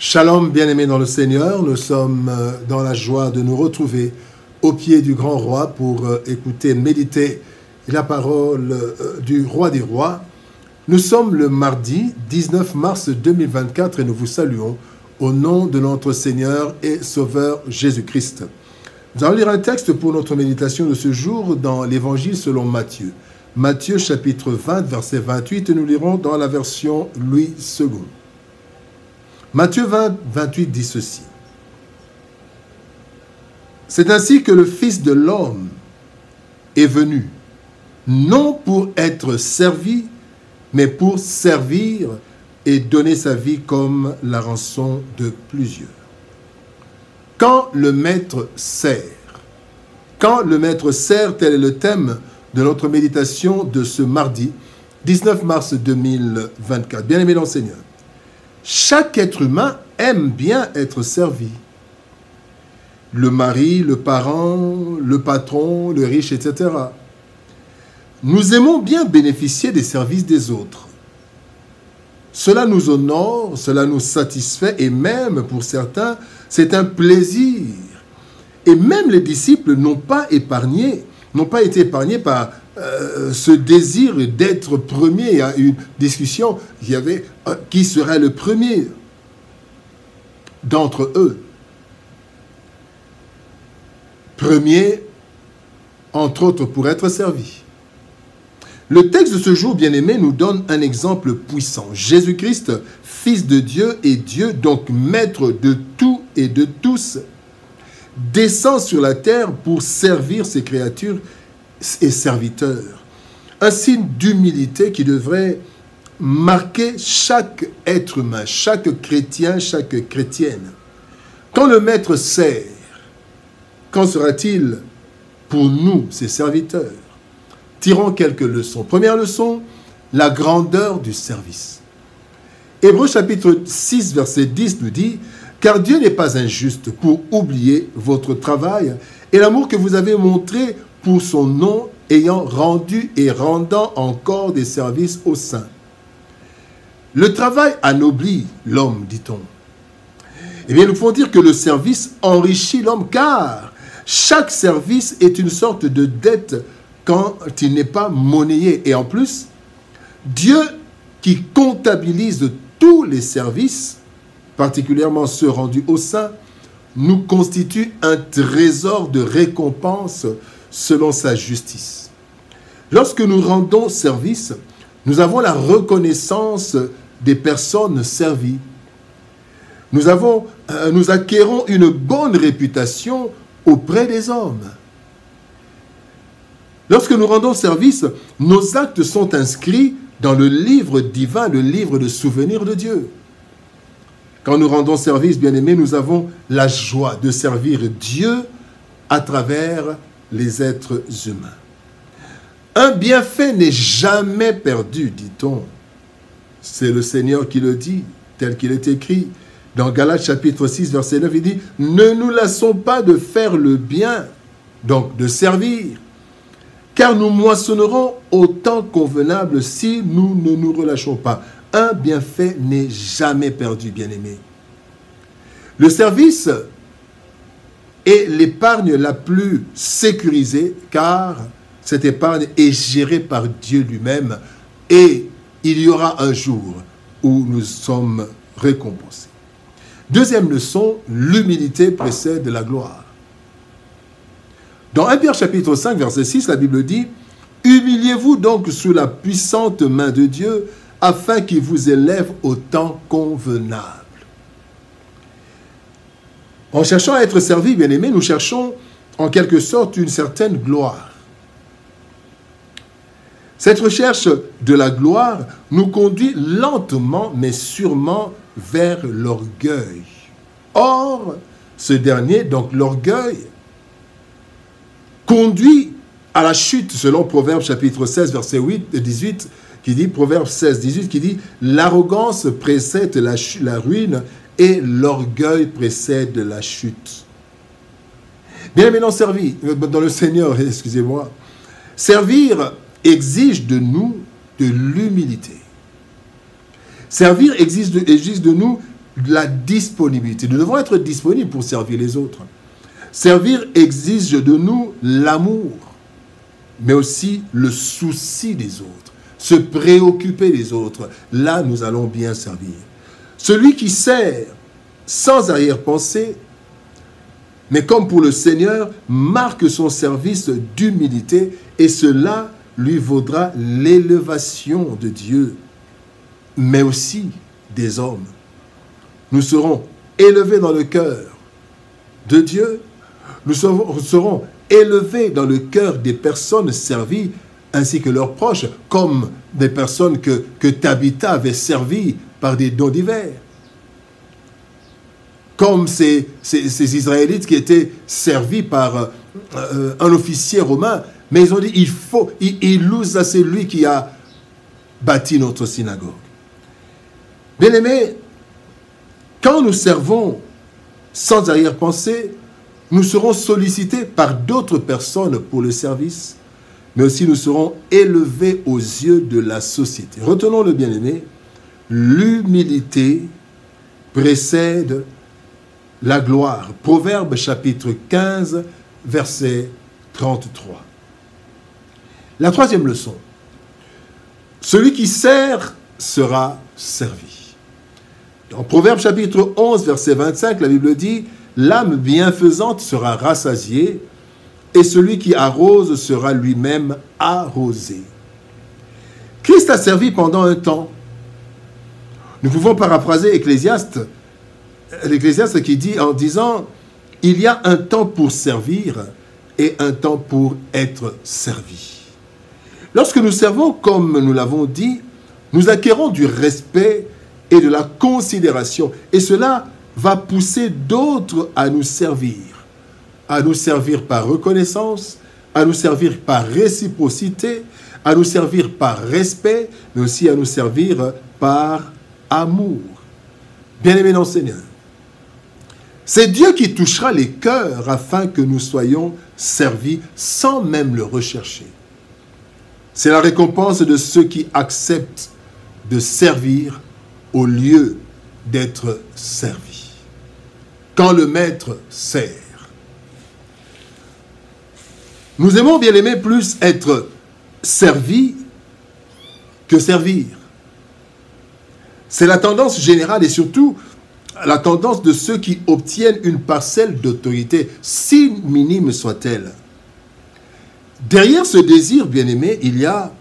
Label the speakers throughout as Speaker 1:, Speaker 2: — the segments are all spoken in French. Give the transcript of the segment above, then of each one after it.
Speaker 1: Shalom, bien-aimés dans le Seigneur, nous sommes dans la joie de nous retrouver au pied du grand roi pour écouter, méditer la parole du roi des rois. Nous sommes le mardi 19 mars 2024 et nous vous saluons au nom de notre Seigneur et Sauveur Jésus-Christ. Nous allons lire un texte pour notre méditation de ce jour dans l'Évangile selon Matthieu. Matthieu chapitre 20, verset 28, et nous lirons dans la version Louis II. Matthieu 20, 28 dit ceci. C'est ainsi que le Fils de l'homme est venu, non pour être servi, mais pour servir et donner sa vie comme la rançon de plusieurs. Quand le Maître sert, tel est le thème de notre méditation de ce mardi 19 mars 2024. Bien-aimés dans le Seigneur, chaque être humain aime bien être servi. Le mari, le parent, le patron, le riche, etc. Nous aimons bien bénéficier des services des autres. Cela nous honore, cela nous satisfait et même pour certains, c'est un plaisir. Et même les disciples n'ont pas été épargnés par ce désir d'être premier. Il y a une discussion, il y avait qui serait le premier d'entre eux. Premier, entre autres, pour être servi. Le texte de ce jour, bien-aimé, nous donne un exemple puissant. Jésus-Christ, Fils de Dieu et Dieu, donc Maître de tout et de tous, descend sur la terre pour servir ses créatures et serviteurs. Un signe d'humilité qui devrait marquer chaque être humain, chaque chrétien, chaque chrétienne. Quand le Maître sert, qu'en sera-t-il pour nous, ses serviteurs? Tirons quelques leçons. Première leçon, la grandeur du service. Hébreux chapitre 6, verset 10 nous dit « Car Dieu n'est pas injuste pour oublier votre travail et l'amour que vous avez montré pour son nom, ayant rendu et rendant encore des services aux saints. » Le travail anoblit l'homme, dit-on. Eh bien, nous pouvons dire que le service enrichit l'homme, car chaque service est une sorte de dette quand il n'est pas monnayé. Et en plus, Dieu qui comptabilise tous les services, particulièrement ceux rendus aux saints, nous constitue un trésor de récompense selon sa justice. Lorsque nous rendons service, nous avons la reconnaissance des personnes servies. Nous acquérons une bonne réputation auprès des hommes. Lorsque nous rendons service, nos actes sont inscrits dans le livre divin, le livre de souvenirs de Dieu. Quand nous rendons service, bien-aimés, nous avons la joie de servir Dieu à travers les êtres humains. Un bienfait n'est jamais perdu, dit-on. C'est le Seigneur qui le dit, tel qu'il est écrit. Dans Galates chapitre 6, verset 9, il dit « Ne nous lassons pas de faire le bien, donc de servir, car nous moissonnerons au temps convenable si nous ne nous relâchons pas. » Un bienfait n'est jamais perdu, bien-aimé. Le service est l'épargne la plus sécurisée, car cette épargne est gérée par Dieu lui-même et il y aura un jour où nous sommes récompensés. Deuxième leçon, l'humilité précède la gloire. Dans 1 Pierre chapitre 5, verset 6, la Bible dit « Humiliez-vous donc sous la puissante main de Dieu, afin qu'il vous élève au temps convenable. » En cherchant à être servis, bien-aimés, nous cherchons en quelque sorte une certaine gloire. Cette recherche de la gloire nous conduit lentement mais sûrement vers l'orgueil. Or, ce dernier, donc l'orgueil, conduit à la chute, selon Proverbes chapitre 16, verset 18, qui dit, Proverbes 16, 18, qui dit « L'arrogance précède la ruine et l'orgueil précède la chute. » Bien maintenant servi, dans le Seigneur, excusez-moi, servir exige de nous de l'humilité. Servir exige de nous la disponibilité. Nous devons être disponibles pour servir les autres. Servir exige de nous l'amour, mais aussi le souci des autres, se préoccuper des autres. Là, nous allons bien servir. Celui qui sert sans arrière-pensée, mais comme pour le Seigneur, marque son service d'humilité et cela lui vaudra l'élévation de Dieu, mais aussi des hommes. Nous serons élevés dans le cœur de Dieu, nous serons élevés dans le cœur des personnes servies ainsi que leurs proches, comme des personnes que Tabitha avait servies par des dons divers. Comme ces Israélites qui étaient servis par un officier romain, mais ils ont dit, il loue à celui qui a bâti notre synagogue. Bien-aimés, quand nous servons sans arrière-pensée, nous serons sollicités par d'autres personnes pour le service, mais aussi nous serons élevés aux yeux de la société. Retenons-le, bien-aimé, l'humilité précède la gloire. Proverbe chapitre 15, verset 33. La troisième leçon. Celui qui sert sera servi. Dans Proverbe chapitre 11, verset 25, la Bible dit « L'âme bienfaisante sera rassasiée et celui qui arrose sera lui-même arrosé. » Christ a servi pendant un temps. Nous pouvons paraphraser l'Ecclésiaste qui dit en disant « Il y a un temps pour servir et un temps pour être servi. » Lorsque nous servons, comme nous l'avons dit, nous acquérons du respect et de la considération. Et cela va pousser d'autres à nous servir par reconnaissance, à nous servir par réciprocité, à nous servir par respect, mais aussi à nous servir par amour. Bien-aimés dans le Seigneur, c'est Dieu qui touchera les cœurs afin que nous soyons servis sans même le rechercher. C'est la récompense de ceux qui acceptent de servir au lieu d'être servis. Quand le maître sert. Nous aimons, bien aimés, plus être servis que servir. C'est la tendance générale et surtout la tendance de ceux qui obtiennent une parcelle d'autorité, si minime soit-elle. Derrière ce désir, bien aimé, il y a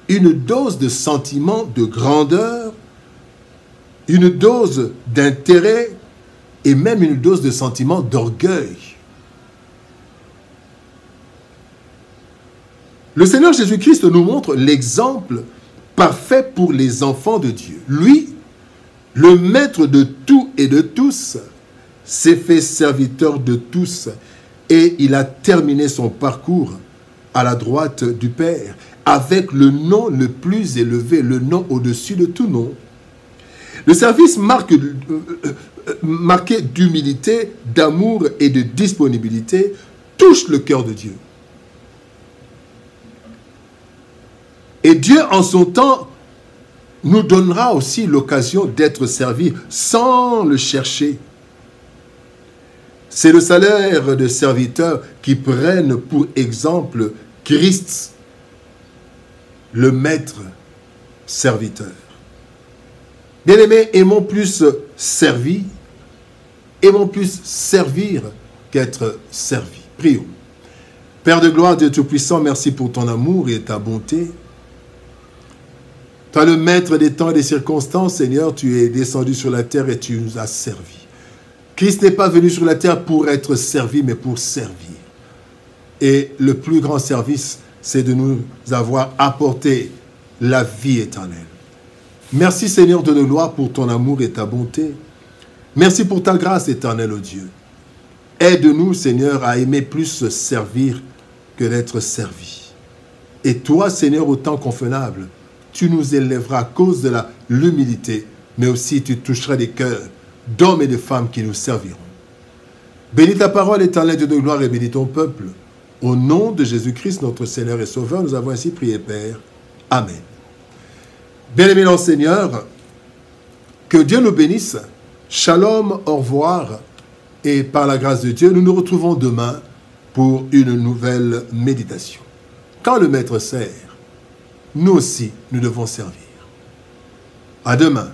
Speaker 1: une dose de sentiment de grandeur, une dose d'intérêt et même une dose de sentiment d'orgueil. Le Seigneur Jésus-Christ nous montre l'exemple parfait pour les enfants de Dieu. Lui, le maître de tout et de tous, s'est fait serviteur de tous et il a terminé son parcours à la droite du Père avec le nom le plus élevé, le nom au-dessus de tout nom. Le service marqué d'humilité, d'amour et de disponibilité touche le cœur de Dieu. Et Dieu, en son temps, nous donnera aussi l'occasion d'être servis sans le chercher. C'est le salaire de serviteurs qui prennent pour exemple Christ, le maître serviteur. Bien-aimés, aimons plus servir, aimons plus servir qu'être servi. Prions. Père de gloire, Dieu Tout-Puissant, merci pour ton amour et ta bonté. Toi, le maître des temps et des circonstances, Seigneur, tu es descendu sur la terre et tu nous as servis. Christ n'est pas venu sur la terre pour être servi, mais pour servir. Et le plus grand service, c'est de nous avoir apporté la vie éternelle. Merci, Seigneur de nos gloires, pour ton amour et ta bonté. Merci pour ta grâce éternelle, ô Dieu. Aide-nous, Seigneur, à aimer plus se servir que d'être servi. Et toi, Seigneur, au temps convenable, tu nous élèveras à cause de l'humilité, mais aussi tu toucheras les cœurs d'hommes et de femmes qui nous serviront. Bénis ta parole, éternel Dieu de gloire, et bénis ton peuple. Au nom de Jésus-Christ, notre Seigneur et Sauveur, nous avons ainsi prié, Père. Amen. Bien-aimés dans le Seigneur, que Dieu nous bénisse Shalom, au revoir, et par la grâce de Dieu, nous nous retrouvons demain pour une nouvelle méditation. Quand le Maître sert, nous aussi, nous devons servir. À demain.